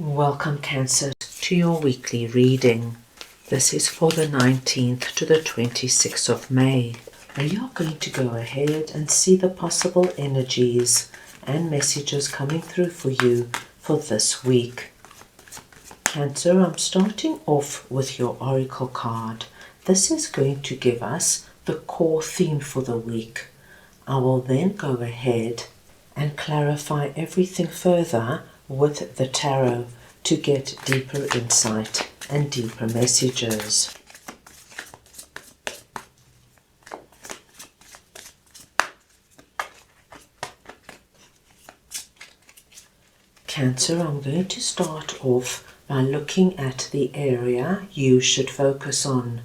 Welcome, Cancer, to your weekly reading. This is for the 19th to the 26th of May. We are going to go ahead and see the possible energies and messages coming through for you for this week. Cancer, I'm starting off with your Oracle card. This is going to give us the core theme for the week. I will then go ahead and clarify everything further with the tarot to get deeper insight and deeper messages. Cancer, I'm going to start off by looking at the area you should focus on.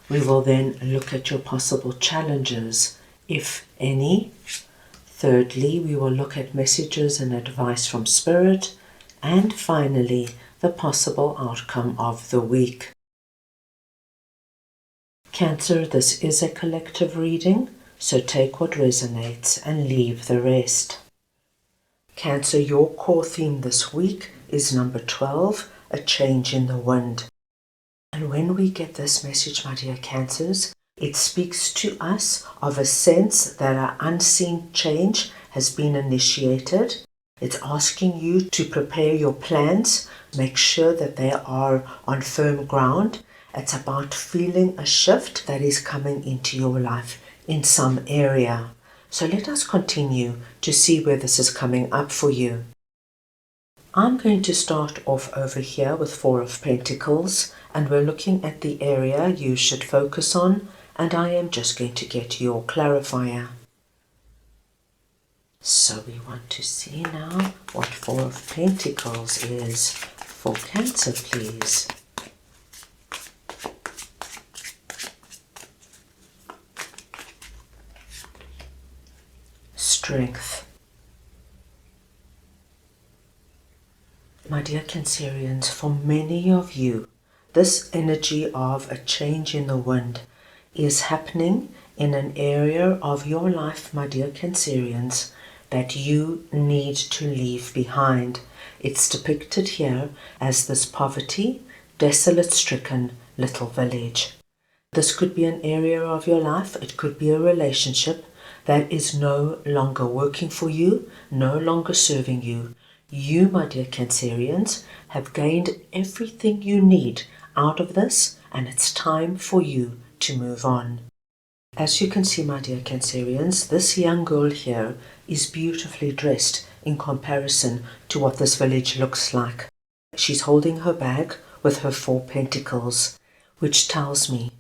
We will then look at your possible challenges, if any. Thirdly, we will look at messages and advice from Spirit. And finally, the possible outcome of the week. Cancer, this is a collective reading, so take what resonates and leave the rest. Cancer, your core theme this week is number 12, a change in the wind. And when we get this message, my dear Cancers, it speaks to us of a sense that an unseen change has been initiated. It's asking you to prepare your plans, make sure that they are on firm ground. It's about feeling a shift that is coming into your life in some area. So let us continue to see where this is coming up for you. I'm going to start off over here with Four of Pentacles, and we're looking at the area you should focus on, and I am just going to get your clarifier. So we want to see now what Four of Pentacles is for Cancer, please. Strength. My dear Cancerians, for many of you, this energy of a change in the wind is happening in an area of your life, my dear Cancerians, that you need to leave behind. It's depicted here as this poverty, desolate-stricken little village. This could be an area of your life, it could be a relationship that is no longer working for you, no longer serving you. You, my dear Cancerians, have gained everything you need out of this, and it's time for you to move on. As you can see, my dear Cancerians, this young girl here is beautifully dressed in comparison to what this village looks like. She's holding her bag with her Four Pentacles, which tells me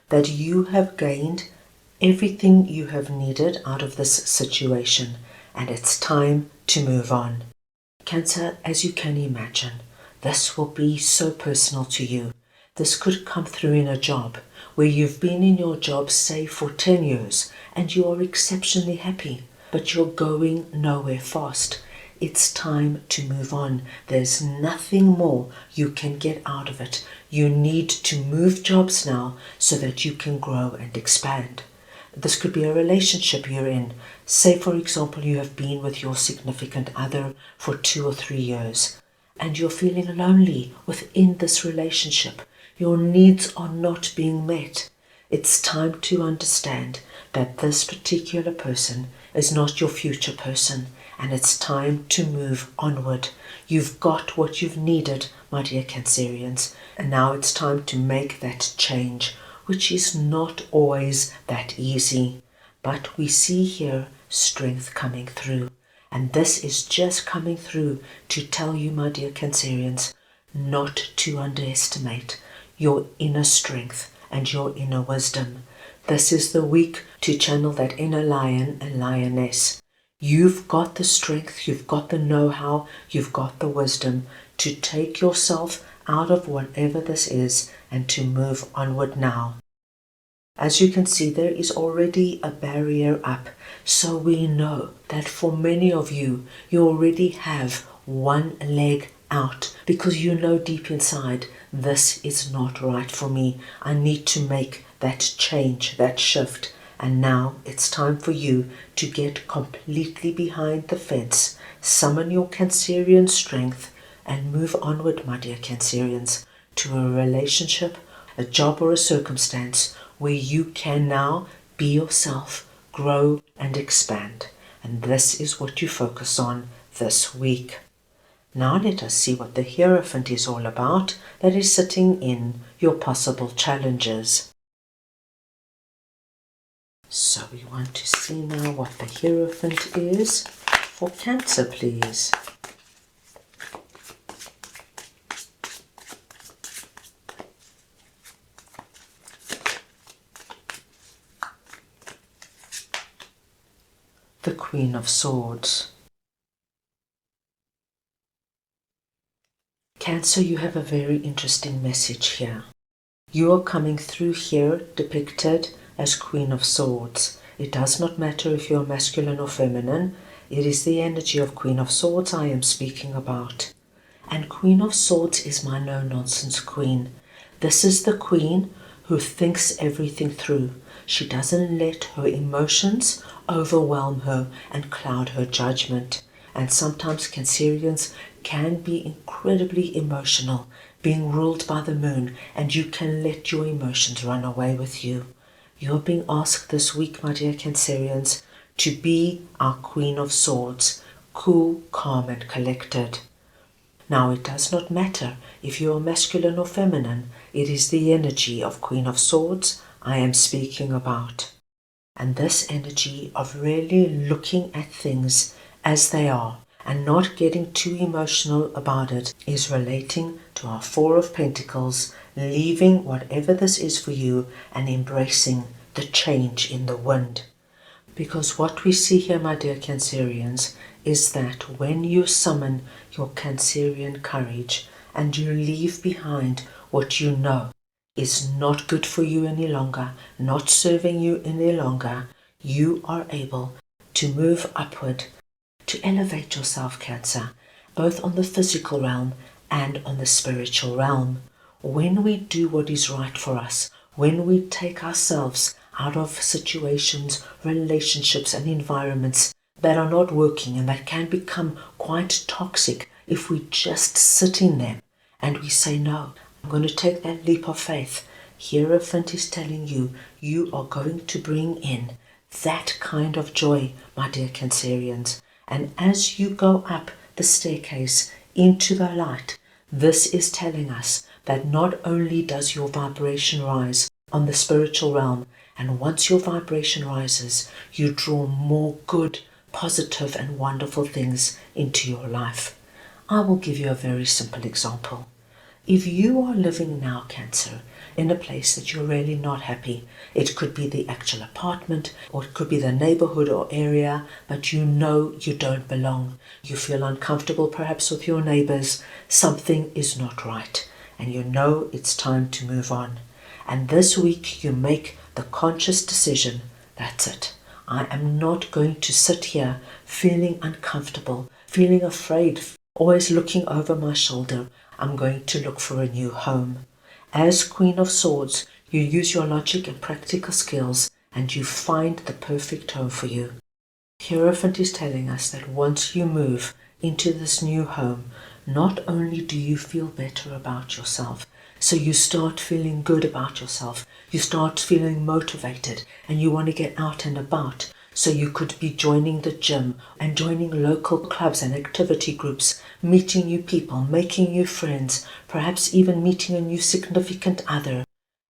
that you have gained everything you have needed out of this situation, and it's time to move on. Cancer, as you can imagine, this will be so personal to you. This could come through in a job where you've been in your job, say, for 10 years and you are exceptionally happy, but you're going nowhere fast. It's time to move on. There's nothing more you can get out of it. You need to move jobs now so that you can grow and expand. This could be a relationship you're in. Say, for example, you have been with your significant other for 2 or 3 years, and you're feeling lonely within this relationship. Your needs are not being met. It's time to understand that this particular person is not your future person, and it's time to move onward. You've got what you've needed, my dear Cancerians, and now it's time to make that change, which is not always that easy. But we see here strength coming through. And this is just coming through to tell you, my dear Cancerians, not to underestimate your inner strength and your inner wisdom. This is the week to channel that inner lion and lioness. You've got the strength, you've got the know-how, you've got the wisdom to take yourself out of whatever this is and to move onward now. As you can see, there is already a barrier up, so we know that for many of you, you already have one leg out because you know deep inside, this is not right for me. I need to make that change, that shift. And now it's time for you to get completely behind the fence, summon your Cancerian strength, and move onward, my dear Cancerians, to a relationship, a job or a circumstance where you can now be yourself, grow and expand. And this is what you focus on this week. Now let us see what the Hierophant is all about that is sitting in your possible challenges. So we want to see now what the Hierophant is for Cancer, please. The Queen of Swords. Cancer, you have a very interesting message here. You are coming through here depicted as Queen of Swords. It does not matter if you're masculine or feminine. It is the energy of Queen of Swords I am speaking about. And Queen of Swords is my no-nonsense queen. This is the queen who thinks everything through. She doesn't let her emotions overwhelm her and cloud her judgment. And sometimes Cancerians can be incredibly emotional, being ruled by the moon, and you can let your emotions run away with you. You're being asked this week, my dear Cancerians, to be our Queen of Swords, cool, calm and collected. Now it does not matter if you are masculine or feminine, it is the energy of Queen of Swords I am speaking about. And this energy of really looking at things as they are and not getting too emotional about it is relating to our Four of Pentacles, leaving whatever this is for you and embracing the change in the wind. Because what we see here, my dear Cancerians, is that when you summon your Cancerian courage and you leave behind what you know is not good for you any longer, not serving you any longer, you are able to move upward, to elevate yourself, Cancer, both on the physical realm and on the spiritual realm. When we do what is right for us, when we take ourselves out of situations, relationships and environments that are not working and that can become quite toxic if we just sit in them and we say, no, I'm going to take that leap of faith. Hierophant is telling you, you are going to bring in that kind of joy, my dear Cancerians. And as you go up the staircase into the light, this is telling us that not only does your vibration rise on the spiritual realm, and once your vibration rises, you draw more good, positive and wonderful things into your life. I will give you a very simple example. If you are living now, Cancer, in a place that you're really not happy, it could be the actual apartment or it could be the neighborhood or area, but you know you don't belong. You feel uncomfortable perhaps with your neighbors. Something is not right and you know it's time to move on. And this week you make the conscious decision, that's it. I am not going to sit here feeling uncomfortable, feeling afraid, always looking over my shoulder. I'm going to look for a new home. As Queen of Swords, you use your logic and practical skills and you find the perfect home for you. Hierophant is telling us that once you move into this new home, not only do you feel better about yourself, so you start feeling good about yourself, you start feeling motivated and you want to get out and about. So you could be joining the gym and joining local clubs and activity groups, meeting new people, making new friends, perhaps even meeting a new significant other.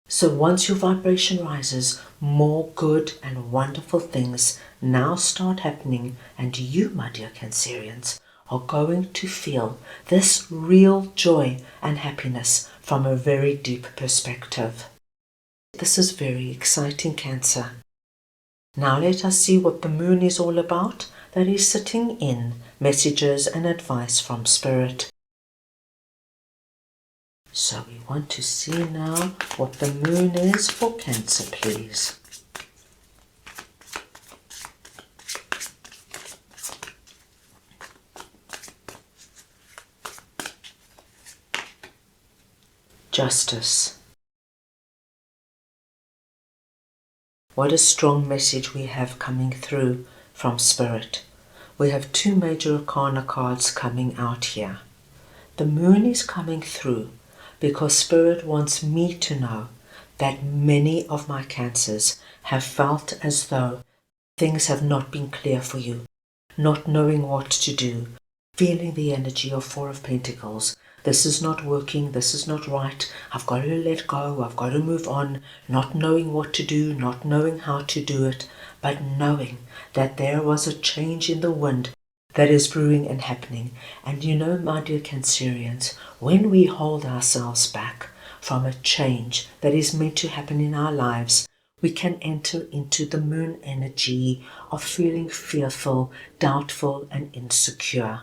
So once your vibration rises, more good and wonderful things now start happening, and you, my dear Cancerians, are going to feel this real joy and happiness from a very deep perspective. This is very exciting, Cancer. Now let us see what the moon is all about that is sitting in messages and advice from Spirit. So we want to see now what the moon is for Cancer, please. Justice. What a strong message we have coming through from Spirit. We have two major arcana cards coming out here. The moon is coming through because Spirit wants me to know that many of my Cancers have felt as though things have not been clear for you, not knowing what to do, feeling the energy of Four of Pentacles. This is not working, this is not right, I've got to let go, I've got to move on, not knowing what to do, not knowing how to do it, but knowing that there was a change in the wind that is brewing and happening. And you know, my dear Cancerians, when we hold ourselves back from a change that is meant to happen in our lives, we can enter into the moon energy of feeling fearful, doubtful, and insecure.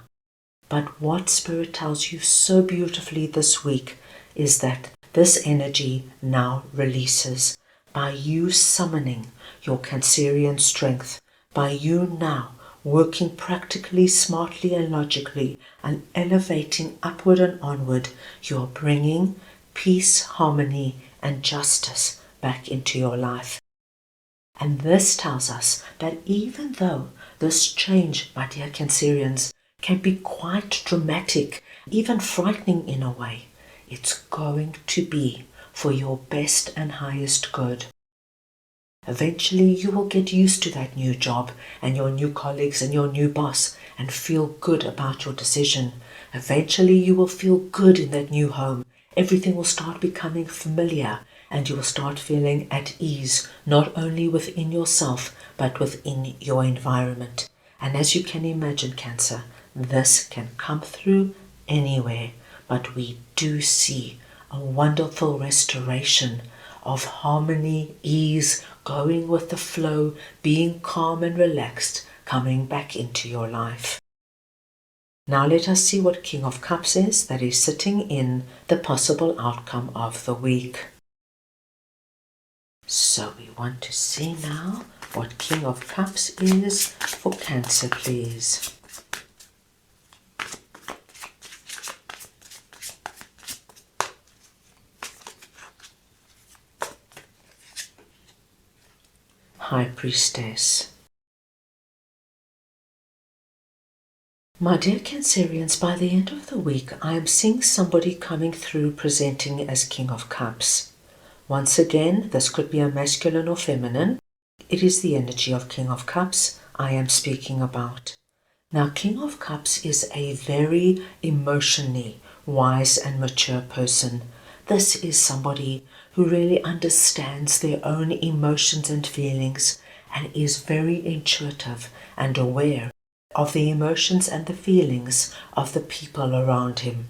But what Spirit tells you so beautifully this week is that this energy now releases by you summoning your Cancerian strength, by you now working practically, smartly, and logically, and elevating upward and onward. You're bringing peace, harmony, and justice back into your life. And this tells us that even though this change, my dear Cancerians, can be quite dramatic, even frightening in a way, it's going to be for your best and highest good. Eventually you will get used to that new job and your new colleagues and your new boss and feel good about your decision. Eventually you will feel good in that new home. Everything will start becoming familiar and you will start feeling at ease, not only within yourself but within your environment. And as you can imagine, Cancer, this can come through anywhere, but we do see a wonderful restoration of harmony, ease, going with the flow, being calm and relaxed, coming back into your life. Now let us see what King of Cups is that is sitting in the possible outcome of the week. So we want to see now what King of Cups is for Cancer, please. High Priestess. My dear Cancerians, by the end of the week, I am seeing somebody coming through presenting as King of Cups. Once again, this could be a masculine or feminine. It is the energy of King of Cups I am speaking about. Now, King of Cups is a very emotionally wise and mature person. This is somebody who really understands their own emotions and feelings and is very intuitive and aware of the emotions and the feelings of the people around him.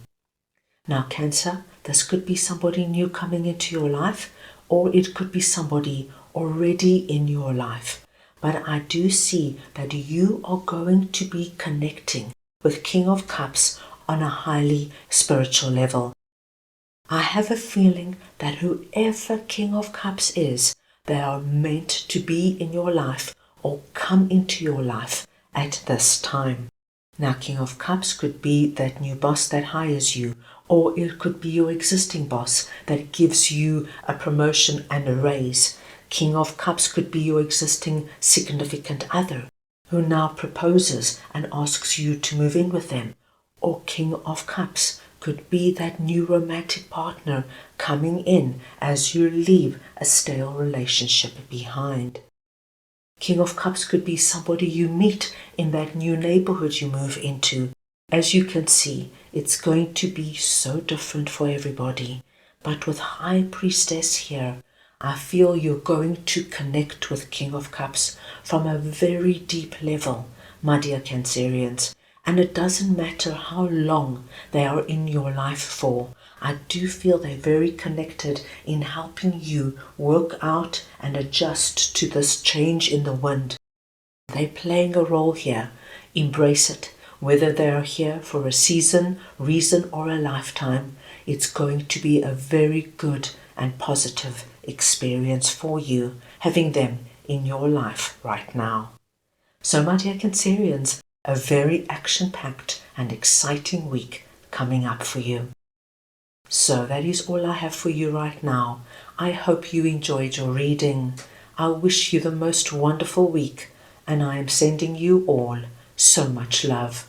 Now, Cancer, this could be somebody new coming into your life, or it could be somebody already in your life. But I do see that you are going to be connecting with King of Cups on a highly spiritual level. I have a feeling that whoever King of Cups is, they are meant to be in your life or come into your life at this time. Now, King of Cups could be that new boss that hires you, or it could be your existing boss that gives you a promotion and a raise. King of Cups could be your existing significant other who now proposes and asks you to move in with them. Or King of Cups could be that new romantic partner coming in as you leave a stale relationship behind. King of Cups could be somebody you meet in that new neighborhood you move into. As you can see, it's going to be so different for everybody. But with High Priestess here, I feel you're going to connect with King of Cups from a very deep level, my dear Cancerians. And it doesn't matter how long they are in your life for. I do feel they're very connected in helping you work out and adjust to this change in the wind. They're playing a role here. Embrace it. Whether they are here for a season, reason, or a lifetime, it's going to be a very good and positive experience for you, having them in your life right now. So, my dear Cancerians, a very action-packed and exciting week coming up for you. So that is all I have for you right now. I hope you enjoyed your reading. I wish you the most wonderful week, and I am sending you all so much love.